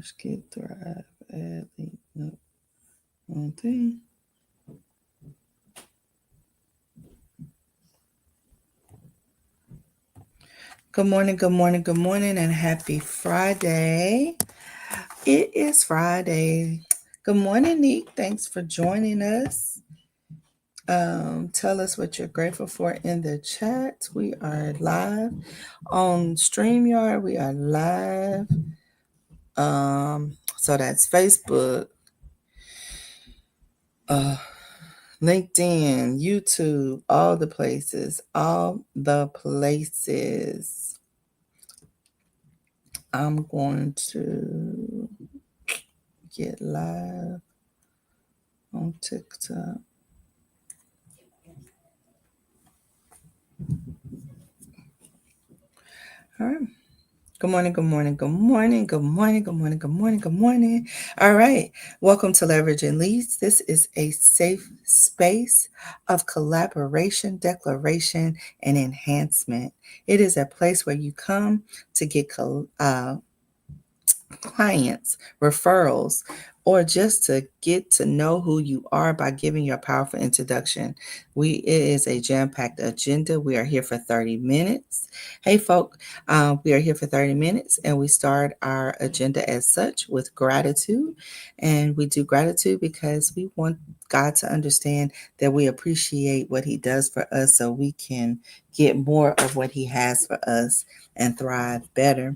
Let's get Thrive. Add link. No, wrong thing. Good morning, good morning, good morning, and happy Friday. It is Friday. Good morning, Neek. Thanks for joining us. Tell us what you're grateful for in the chat. We are live on StreamYard. We are live. So that's Facebook, uh, LinkedIn, YouTube, all the places, all the places. I'm going to get live on TikTok. All right. Good morning, good morning, good morning, good morning, good morning, good morning, good morning. All right. Welcome to Leverage and Leads. This is a safe space of collaboration, declaration, and enhancement. It is a place where you come to get clients, referrals, or just to get to know who you are by giving your powerful introduction. It is a jam-packed agenda. We are here for 30 minutes. Hey, folk, we are here for 30 minutes, and we start our agenda as such with gratitude. And we do gratitude because we want God to understand that we appreciate what He does for us so we can get more of what He has for us and thrive better.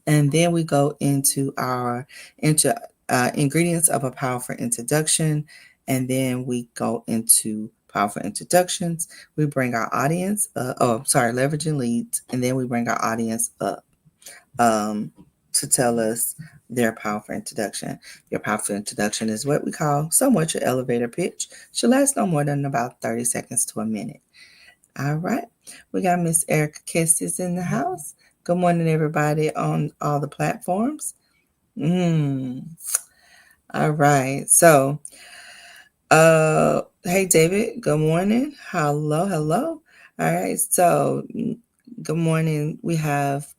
And then we go into our ingredients of a powerful introduction. And then we go into powerful introductions. We bring our audience, leveraging leads. And then we bring our audience up to tell us their powerful introduction. Your powerful introduction is what we call somewhat your elevator pitch. Should last no more than about 30 seconds to a minute. All right. We got Miss Erica Kestis in the house. Good morning, everybody on all the platforms. All right. So, hey, David. Good morning. Hello, hello. All right. So, good morning. We have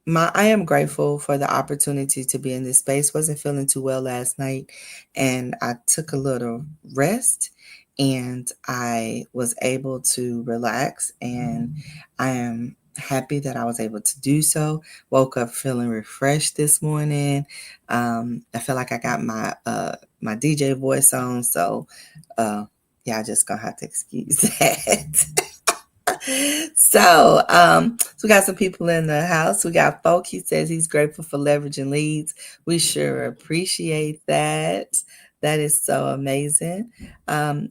I am grateful for the opportunity to be in this space. Wasn't feeling too well last night, and I took a little rest, and I was able to relax, and I am happy that I was able to do so. Woke up feeling refreshed this morning. I feel like I got my DJ voice on, so yeah, I just gonna have to excuse that. So we got some people in the house. We got Folk. He says he's grateful for leveraging leads. We sure appreciate that. That is so amazing.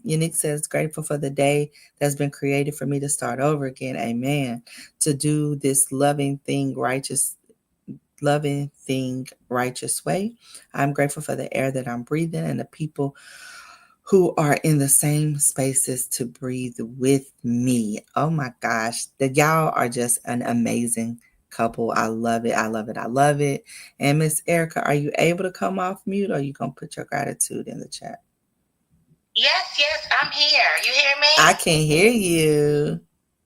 Unique says grateful for the day that's been created for me to start over again. Amen. To do this loving thing righteous way. I'm grateful for the air that I'm breathing and the people who are in the same spaces to breathe with me. Oh my gosh, y'all are just an amazing couple. I love it. I love it. I love it. And Miss Erica, are you able to come off mute, or are you gonna put your gratitude in the chat? Yes, I'm here. You hear me? I can hear you.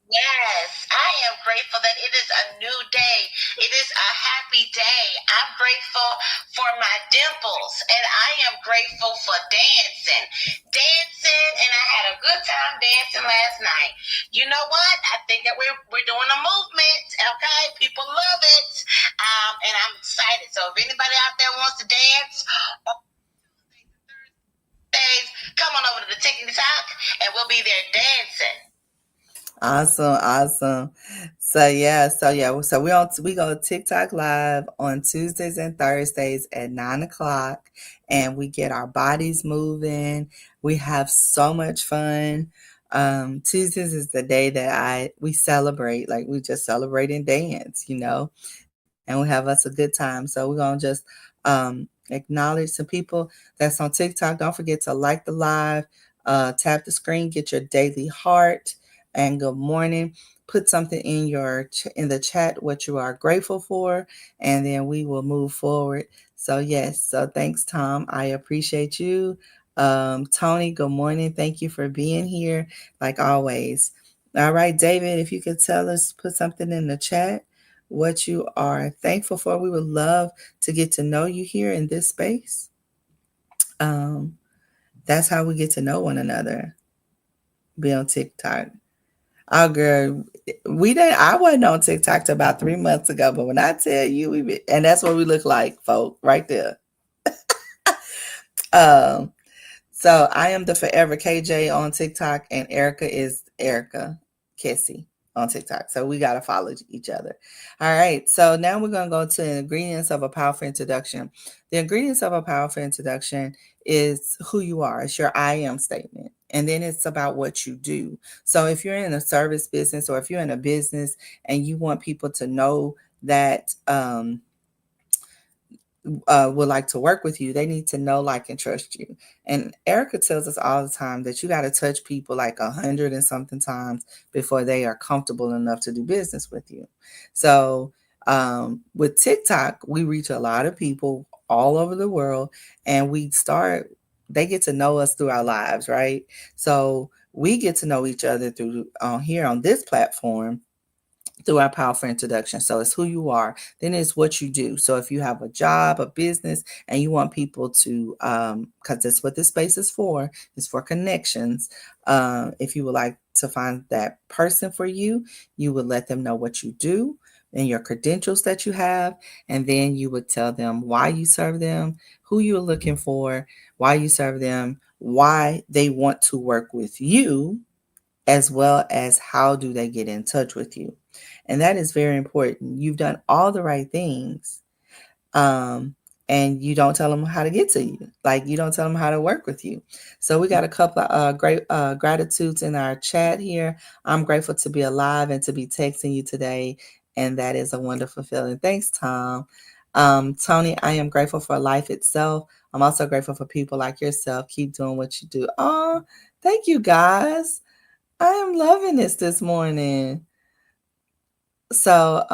Yes, I am grateful that it is a new day. It is a happy day. I'm grateful for my dimples, and I am grateful for dancing. And I had a good time dancing last night. You know what? I think that we're doing a movement, okay? People love it, and I'm excited. So if anybody out there wants to dance, come on over to the TikTok, and we'll be there dancing. Awesome. So we go TikTok live on Tuesdays and Thursdays at 9:00, and we get our bodies moving. We have so much fun. Tuesdays is the day that we celebrate, like we just celebrate and dance, and we have us a good time. So we're gonna just acknowledge some people that's on TikTok. Don't forget to like the live, tap the screen, get your daily heart, and good morning. Put something in the chat what you are grateful for, and then we will move forward. So yes, so thanks, Tom. I appreciate you. Tony, good morning. Thank you for being here, like always. All right, David, if you could tell us, put something in the chat. what you are thankful for. We would love to get to know you here in this space. That's how we get to know one another. Be on TikTok. Oh, girl, we didn't. I wasn't on TikTok till about 3 months ago, but when I tell you, and that's what we look like, folk, right there. Um, so I am the Forever KJ on TikTok, and Erica is Erica Kissy on TikTok. So we gotta follow each other. All right. So now we're gonna go to the ingredients of a powerful introduction. The ingredients of a powerful introduction is who you are. It's your I am statement. And then it's about what you do. So if you're in a service business or if you're in a business and you want people to know that would like to work with you, they need to know, like, and trust you. And Erica tells us all the time that you got to touch people like 100 and something times before they are comfortable enough to do business with you. So with TikTok, we reach a lot of people all over the world, and they get to know us through our lives, right? So we get to know each other through here on this platform through our powerful introduction. So it's who you are, then it's what you do. So if you have a job, a business, and you want people to, because that's what this space is for connections. If you would like to find that person for you, you would let them know what you do and your credentials that you have, and then you would tell them why you serve them, who you're looking for, why you serve them, why they want to work with you, as well as how do they get in touch with you. And that is very important. You've done all the right things. And you don't tell them how to get to you. Like, you don't tell them how to work with you. So we got a couple of great gratitudes in our chat here. I'm grateful to be alive and to be texting you today. And that is a wonderful feeling. Thanks, Tom. Tony, I am grateful for life itself. I'm also grateful for people like yourself. Keep doing what you do. Oh, thank you, guys. I am loving this morning. So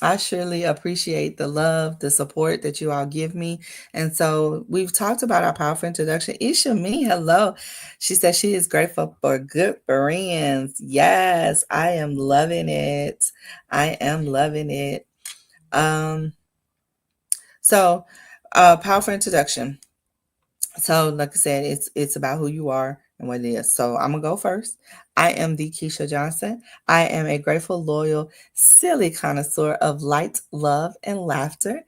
I surely appreciate the love, the support that you all give me. And so we've talked about our powerful introduction. Isha Me, hello. She says she is grateful for good friends. Yes, I am loving it. I am loving it. So powerful introduction. So, like I said, it's about who you are and what it is. So I'm gonna go first. I am the Keisha Johnson. I am a grateful, loyal, silly connoisseur of light, love, and laughter.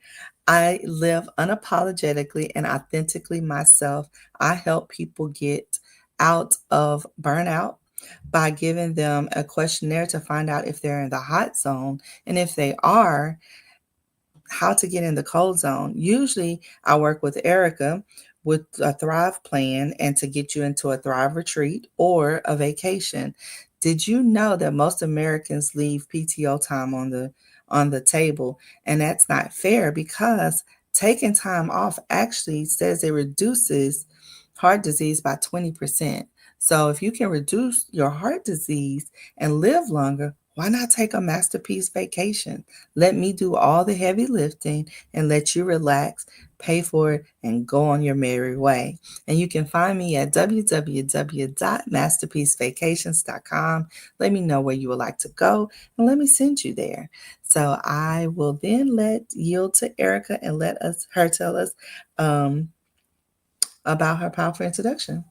I live unapologetically and authentically myself. I help people get out of burnout by giving them a questionnaire to find out if they're in the hot zone, and if they are, how to get in the cold zone. Usually, I work with Erica with a Thrive plan and to get you into a Thrive retreat or a vacation. Did you know that most Americans leave PTO time on the table? And that's not fair, because taking time off actually says it reduces heart disease by 20%. So if you can reduce your heart disease and live longer, why not take a masterpiece vacation? Let me do all the heavy lifting and let you relax, pay for it, and go on your merry way. And you can find me at www.masterpiecevacations.com. Let me know where you would like to go, and let me send you there. So I will then yield to Erica and let her tell us about her powerful introduction.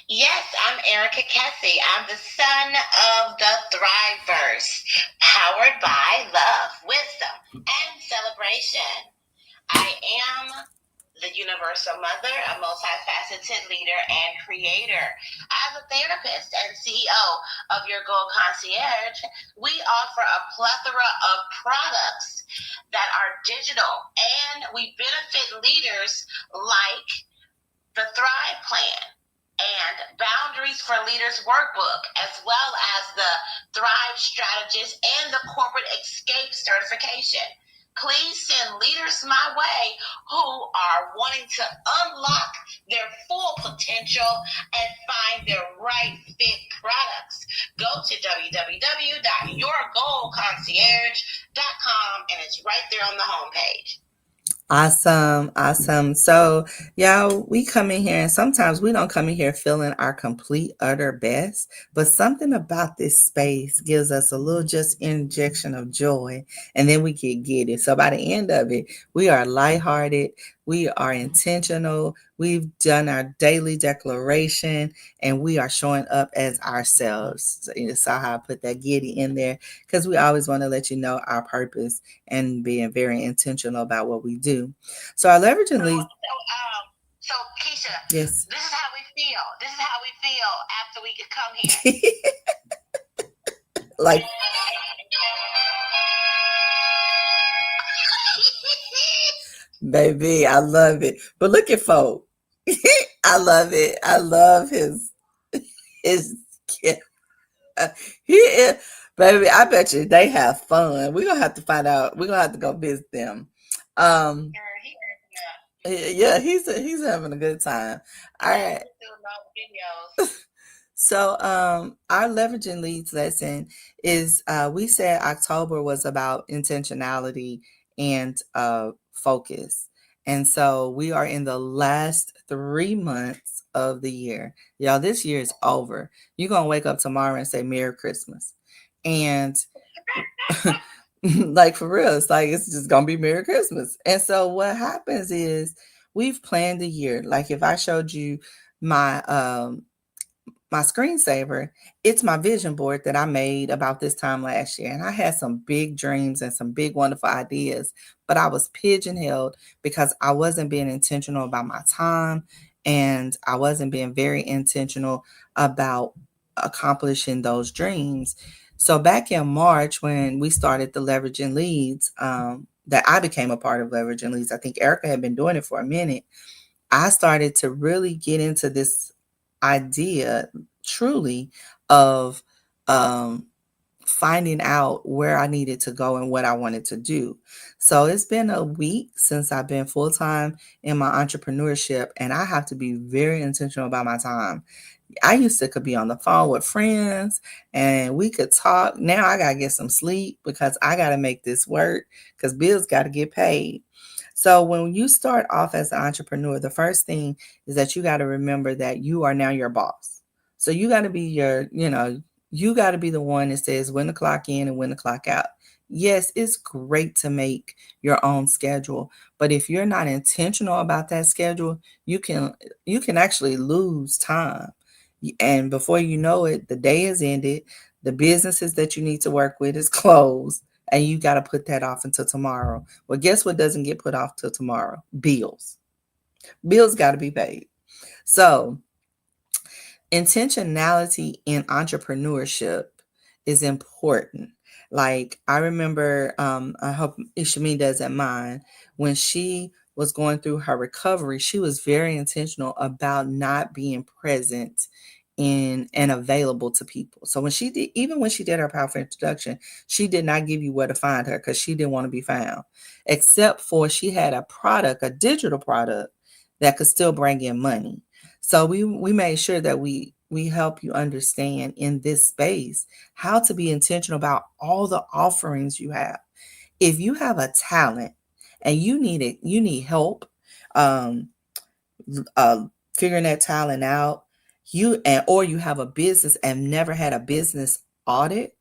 Yes, I'm Erica Kessie. I'm the son of the Thriveverse, powered by love, wisdom, and celebration. I am the universal mother, a multifaceted leader and creator. As a therapist and CEO of Your Goal Concierge, we offer a plethora of products that are digital, and we benefit leaders like the Thrive Plan and Boundaries for Leaders Workbook, as well as the Thrive Strategist and the Corporate Escape Certification. Please send leaders my way who are wanting to unlock their full potential and find their right fit products. Go to www.yourgoalconcierge.com, and it's right there on the homepage. Awesome. So, y'all, we come in here and sometimes we don't come in here feeling our complete, utter best, but something about this space gives us a little just injection of joy and then we get it. So, by the end of it, we are lighthearted, we are intentional, we've done our daily declaration, and we are showing up as ourselves. So, you saw how I put that giddy in there because we always want to let you know our purpose and being very intentional about what we do. So our leveraging leads. So Keisha, yes. This is how we feel. This is how we feel after we come here. Like. Baby, I love it. But look at folk. I love it. I love his he is, baby, I bet you they have fun. We're gonna have to find out. We're gonna have to go visit them. Yeah, he's having a good time. All right. So our leveraging leads lesson is we said October was about intentionality and focus. And so we are in the last 3 months of the year. Y'all, this year is over. You're gonna wake up tomorrow and say Merry Christmas. And like for real, it's like it's just gonna be Merry Christmas. And so what happens is we've planned the year. Like if I showed you my screensaver, it's my vision board that I made about this time last year. And I had some big dreams and some big, wonderful ideas, but I was pigeonholed because I wasn't being intentional about my time and I wasn't being very intentional about accomplishing those dreams. So back in March, when we started the Leveraging Leads, that I became a part of Leveraging Leads, I think Erica had been doing it for a minute. I started to really get into this idea truly of finding out where I needed to go and what I wanted to do. So it's been a week since I've been full time in my entrepreneurship, and I have to be very intentional about my time. I used to could be on the phone with friends and we could talk. Now I gotta get some sleep because I gotta make this work because bills gotta get paid. So when you start off as an entrepreneur, the first thing is that you got to remember that you are now your boss. So you got to be you got to be the one that says when to clock in and when to clock out. Yes, it's great to make your own schedule, but if you're not intentional about that schedule, you can actually lose time. And before you know it, the day is ended, the businesses that you need to work with is closed, and you got to put that off until tomorrow. Well, guess what doesn't get put off till tomorrow? Bills. Bills got to be paid. So, intentionality in entrepreneurship is important. Like I remember, I hope Ishami doesn't mind, when she was going through her recovery, she was very intentional about not being present in and available to people. So when she did, even when she did her powerful introduction, she did not give you where to find her because she didn't want to be found, except for she had a product, a digital product that could still bring in money. So we made sure that we help you understand in this space how to be intentional about all the offerings you have. If you have a talent and you need help um, figuring that talent out, or you have a business and never had a business audit,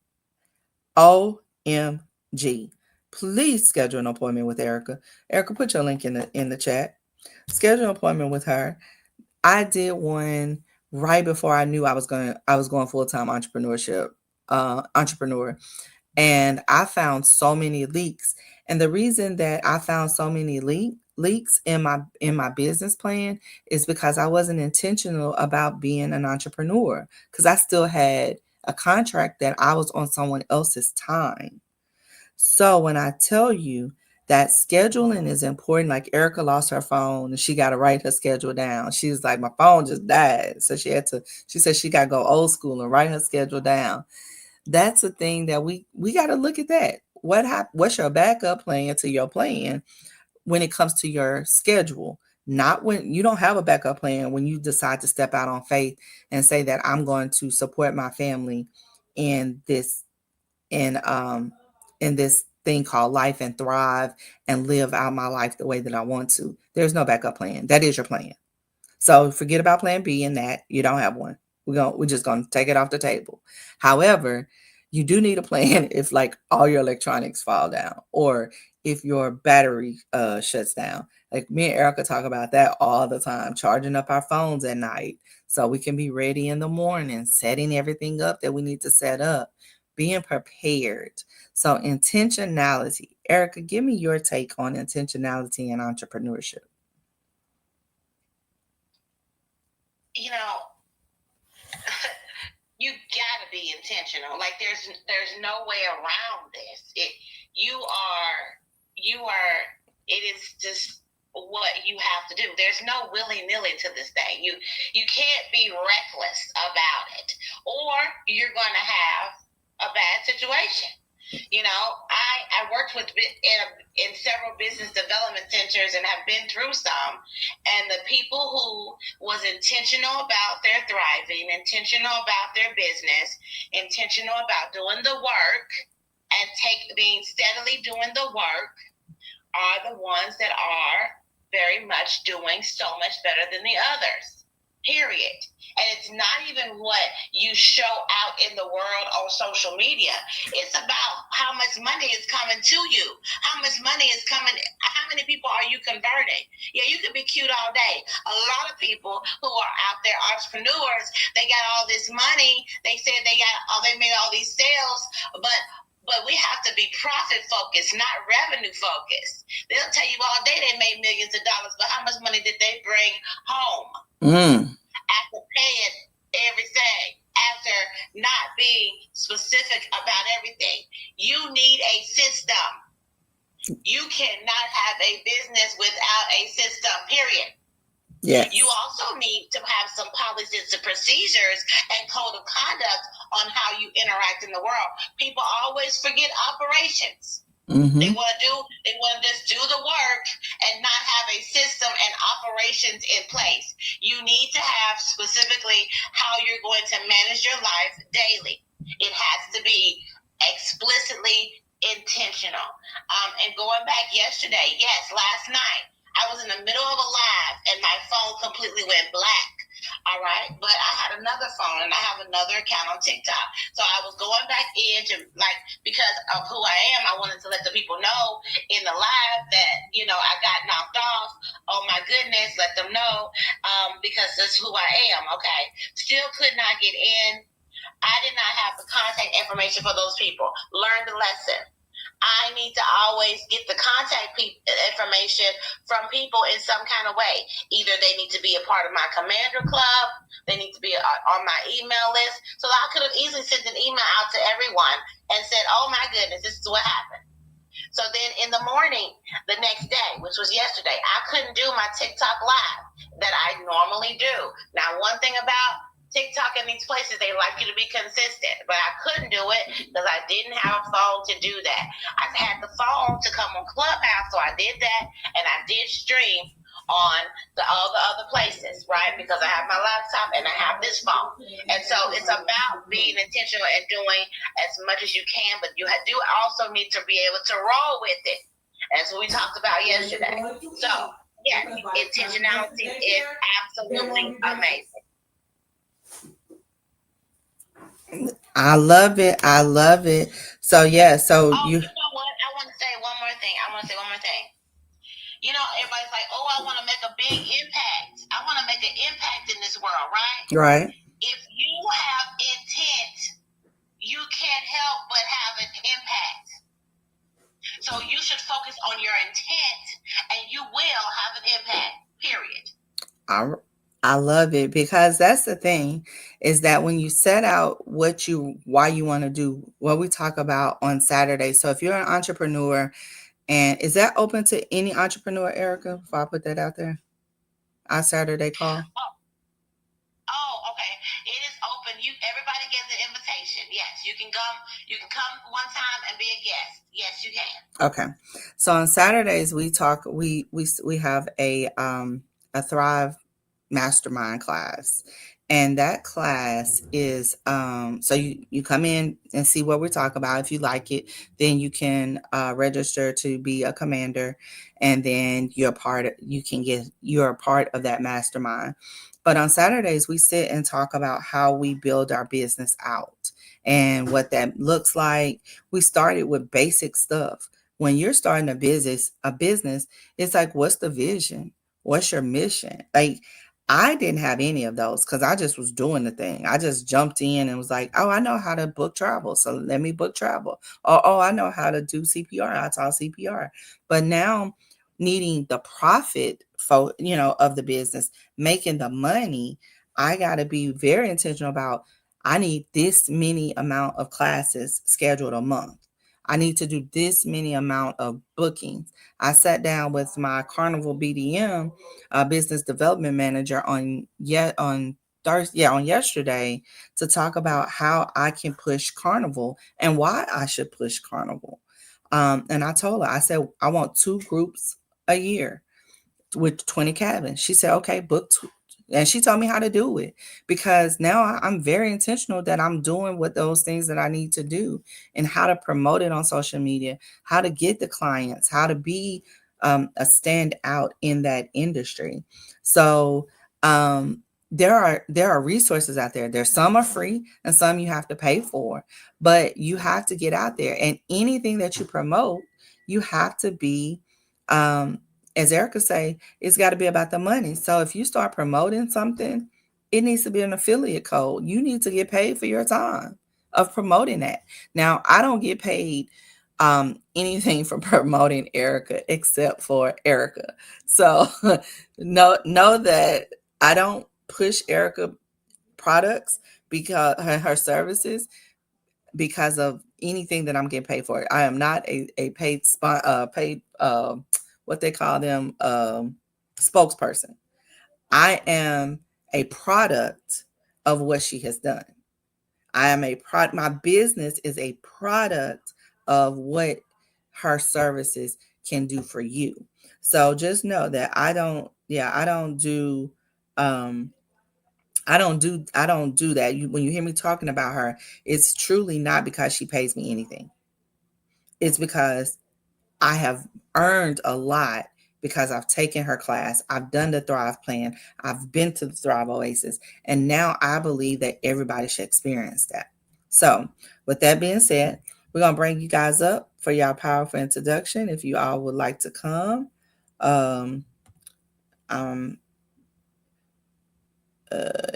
OMG. Please schedule an appointment with Erica. Erica, put your link in the chat. Schedule an appointment with her. I did one right before I knew I was going full-time entrepreneur, and I found so many leaks. And the reason that I found so many leaks in my business plan is because I wasn't intentional about being an entrepreneur, because I still had a contract that I was on someone else's time. So when I tell you that scheduling is important, like Erica lost her phone and she got to write her schedule down. She was like, my phone just died. So she said she got to go old school and write her schedule down. That's the thing that we got to look at that. What's your backup plan to your plan when it comes to your schedule? Not when you don't have a backup plan, when you decide to step out on faith and say that I'm going to support my family in this in this thing called life and thrive and live out my life the way that I want to. There's no backup plan. That is your plan. So forget about plan B and that. You don't have one. We're just gonna take it off the table. However, you do need a plan if like all your electronics fall down or if your battery shuts down. Like me and Erica talk about that all the time, charging up our phones at night so we can be ready in the morning, setting everything up that we need to set up, being prepared. So intentionality. Erica, give me your take on intentionality and entrepreneurship. You know, you gotta be intentional. Like there's no way around this. You are it is just what you have to do. There's no willy-nilly to this thing. You can't be reckless about it, or you're gonna have a bad situation. You know, I worked with in several business development centers and have been through some, and the people who was intentional about their thriving, intentional about their business, intentional about doing the work and being steadily doing the work are the ones that are very much doing so much better than the others, period. And it's not even what you show out in the world on social media. It's about how much money is coming to you. How much money is coming. How many people are you converting? Yeah, you could be cute all day. A lot of people who are out there, entrepreneurs, they got all this money. They said they made all these sales, but we have to be profit focused, not revenue focused. They'll tell you all day they made millions of dollars, but how much money did they bring home? After paying everything, after not being specific about everything. You need a system. You cannot have a business without a system, period. Yes. You also need to have some policies and procedures and code of conduct on how you interact in the world. People always forget operations. Mm-hmm. They want to just do the work and not have a system and operations in place. You need to have specifically how you're going to manage your life daily. It has to be explicitly intentional. And going back yesterday, yes, last night, I was in the middle of a live and my phone completely went black. All right. But I had another phone and I have another account on TikTok. So I was going back in to because of who I am, I wanted to let the people know in the live that, I got knocked off. Oh my goodness, let them know. Because that's who I am. Okay. Still could not get in. I did not have the contact information for those people. Learn the lesson. I need to always get the contact information from people in some kind of way. Either they need to be a part of my commander club, they need to be on my email list. So I could have easily sent an email out to everyone and said, oh my goodness, this is what happened. So then in the morning, the next day, which was yesterday, I couldn't do my TikTok live that I normally do. Now, one thing about TikTok in these places, they like you to be consistent, but I couldn't do it because I didn't have a phone to do that. I had the phone to come on Clubhouse, so I did that, and I did stream on all the other places, right? Because I have my laptop and I have this phone. And so it's about being intentional and doing as much as you can, but you do also need to be able to roll with it, as we talked about yesterday. So, yeah, intentionality is absolutely amazing. I love it. So yeah, so you know what? I want to say one more thing. Everybody's like, oh, I want to make a big impact. I want to make an impact in this world, right? Right. If you have intent, you can't help but have an impact. So you should focus on your intent and you will have an impact, period. I love it because that's the thing is that when you set out why you want to do what we talk about on Saturday. So if you're an entrepreneur, and is that open to any entrepreneur, Erica? If I put that out there, our Saturday call. Oh, okay. It is open. Everybody gets an invitation. Yes, you can come. You can come one time and be a guest. Yes, you can. Okay. So on Saturdays we talk. We have a Thrive mastermind class. And that class is so you come in and see what we're talking about. If you like it, then you can register to be a commander, and then you're a part of that mastermind. But on Saturdays, we sit and talk about how we build our business out and what that looks like. We started with basic stuff. When you're starting a business, it's like, what's the vision? What's your mission? Like, I didn't have any of those because I just was doing the thing. I just jumped in and was like, oh, I know how to book travel. So let me book travel. Oh, I know how to do CPR. I taught CPR. But now, needing the profit of the business, making the money, I got to be very intentional about, I need this many amount of classes scheduled a month. I need to do this many amount of bookings. I sat down with my Carnival BDM, business development manager, on Thursday, on yesterday, to talk about how I can push Carnival and why I should push Carnival. And I told her, I said, I want 2 groups a year with 20 cabins. She said, okay, book two. And she told me how to do it, because now I'm very intentional that I'm doing what those things that I need to do, and how to promote it on social media, how to get the clients, how to be a standout in that industry. So there are resources out there. There's some are free and some you have to pay for, but you have to get out there. And anything that you promote, you have to be um, as Erica say, it's got to be about the money. So if you start promoting something, it needs to be an affiliate code. You need to get paid for your time of promoting that. Now, I don't get paid anything for promoting Erica except for Erica. So know that I don't push Erica products, because her services, because of anything that I'm getting paid for. I am not a paid what they call them, spokesperson. I am a product of what she has done. I am a product. My business is a product of what her services can do for you. So just know that um I don't do that. When you hear me talking about her, it's truly not because she pays me anything. It's because I have earned a lot, because I've taken her class, I've done the Thrive Plan, I've been to the Thrive Oasis, and now I believe that everybody should experience that. So, with that being said, we're going to bring you guys up for your powerful introduction. If you all would like to come, um, um,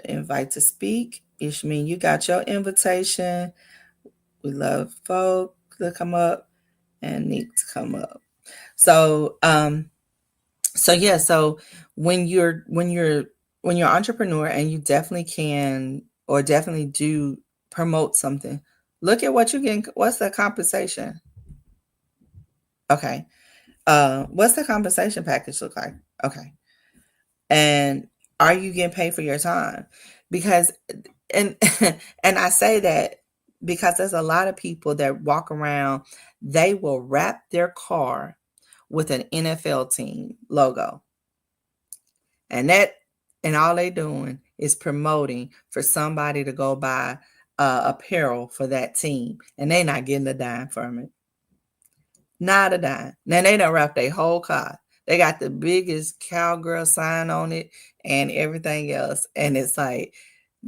invite to speak. Ishmin, you got your invitation. We love folk to come up and Nick to come up. So, so when you're an entrepreneur, and you definitely can, or definitely do promote something, look at what you're getting. What's the compensation? Okay. What's the compensation package look like? Okay. And are you getting paid for your time? Because and and I say that because there's a lot of people that walk around, they will wrap their car with an NFL team logo. And all they doing is promoting for somebody to go buy apparel for that team, and they not getting a dime from it. Not a dime. Now they done wrap their whole car. They got the biggest cowgirl sign on it and everything else, and it's like,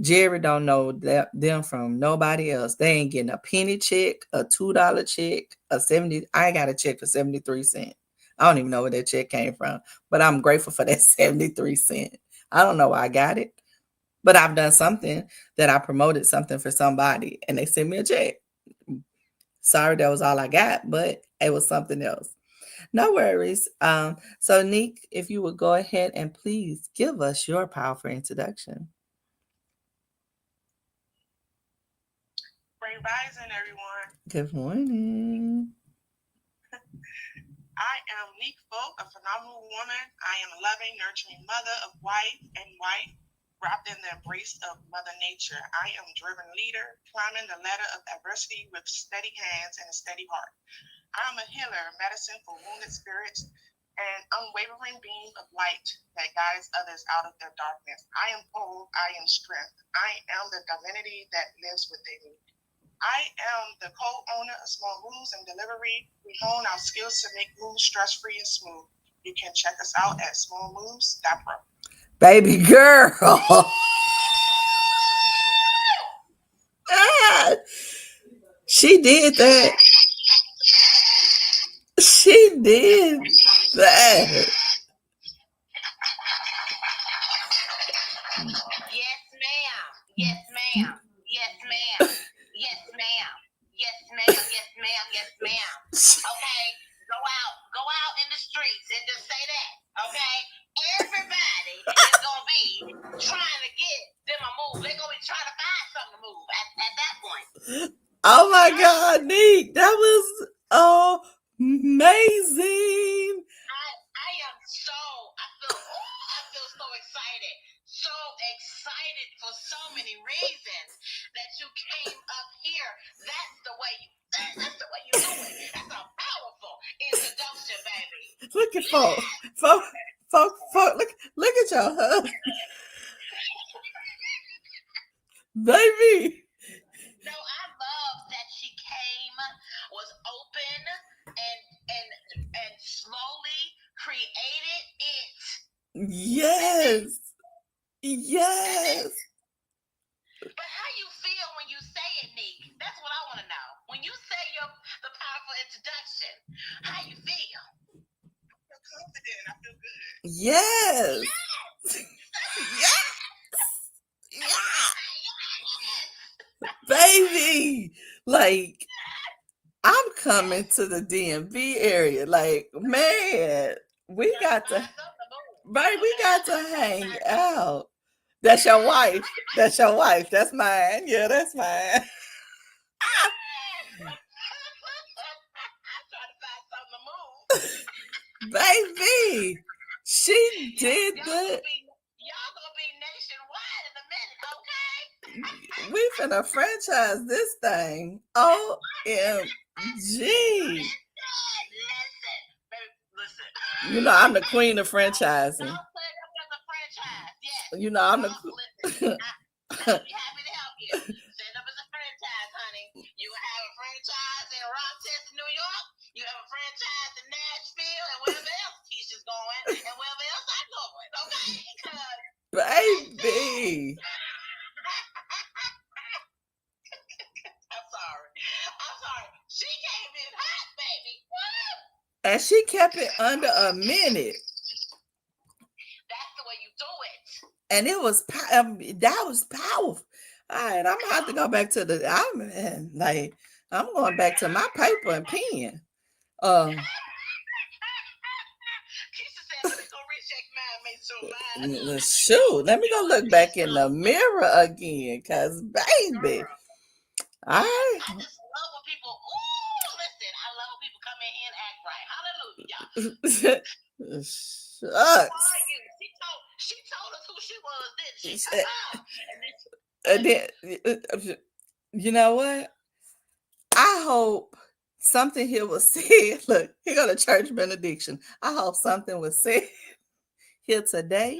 Jerry don't know them from nobody else. They ain't getting a penny check, a $2 check, a 70. I got a check for 73 cents. I don't even know where that check came from, but I'm grateful for that 73 cents. I don't know why I got it, but I've done something, that I promoted something for somebody and they sent me a check. Sorry, that was all I got, but it was something else. No worries. So Nick, if you would go ahead and please give us your powerful introduction. Great rising, everyone. Good morning. I am Neek Folk, a phenomenal woman. I am a loving, nurturing mother of wife and wife, wrapped in the embrace of Mother Nature. I am a driven leader, climbing the ladder of diversity with steady hands and a steady heart. I am a healer, medicine for wounded spirits, and unwavering beam of light that guides others out of their darkness. I am whole, I am strength. I am the divinity that lives within me. I am the co-owner of Small Moves and Delivery. We hone our skills to make moves stress-free and smooth. You can check us out at smallmoves.pro. Baby girl. She did that. She did that. Yes, ma'am. Yes, ma'am. Yes, ma'am. Yes, ma'am. Yes, ma'am. Yes, ma'am. Yes, ma'am. Okay, go out in the streets and just say that. Okay, everybody is gonna be trying to get them a move. They're gonna be trying to find something to move at that point. Oh my God, Nick, that was amazing. I feel so excited. So excited for so many reasons that you came up here. That's the way you do it. That's a powerful introduction, baby. Look at folk, look at your husband. Baby. No, I love that she came, was open, and slowly created it. Yes. Yes. But how you feel when you say it, Nick? That's what I want to know. When you say the powerful introduction, how you feel? I feel confident. I feel good. Yes. Yes. Yeah. Baby, like, I'm coming to the DMV area. Like, man, we got to hang out. That's your wife. That's your wife. That's mine. Yeah, that's mine. Baby, she did that. Y'all gonna be nationwide in a minute, okay? We finna franchise this thing. OMG. Listen. You know, I'm the queen of franchising. Don't put up as a franchise. Yes. You know, I'm the I'll be happy to help you. Set up as a franchise, honey. You have a franchise in Rochester, New York. You have a franchise in Nashville and wherever else Keisha's going and wherever else I'm going. Okay? Baby. I'm sorry. She came in hot, baby. Woo! And she kept it under a minute. That's the way you do it. And it was that was powerful. All right, I'm gonna have to go back to I'm going back to my paper and pen. Keisha said, "Let me go recheck mine, make sure mine." Shoot, let me go look back in the mirror again, cause baby, all right. I just love when people. Listen, I love when people come in here and act right. Hallelujah. Shucks. She told us who she was, didn't she? And then, you know what? I hope something here was said. Look, here go the church benediction. I hope something was said here today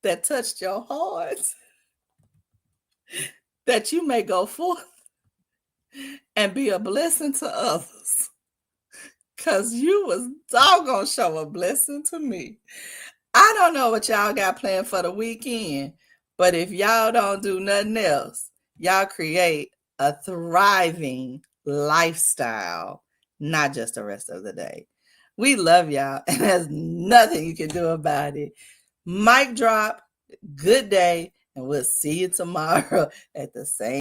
that touched your heart, that you may go forth and be a blessing to others. Because you was doggone show a blessing to me. I don't know what y'all got planned for the weekend, but if y'all don't do nothing else, y'all create a thriving lifestyle, not just the rest of the day. We love y'all, and there's nothing you can do about it. Mic drop, good day, and we'll see you tomorrow at the same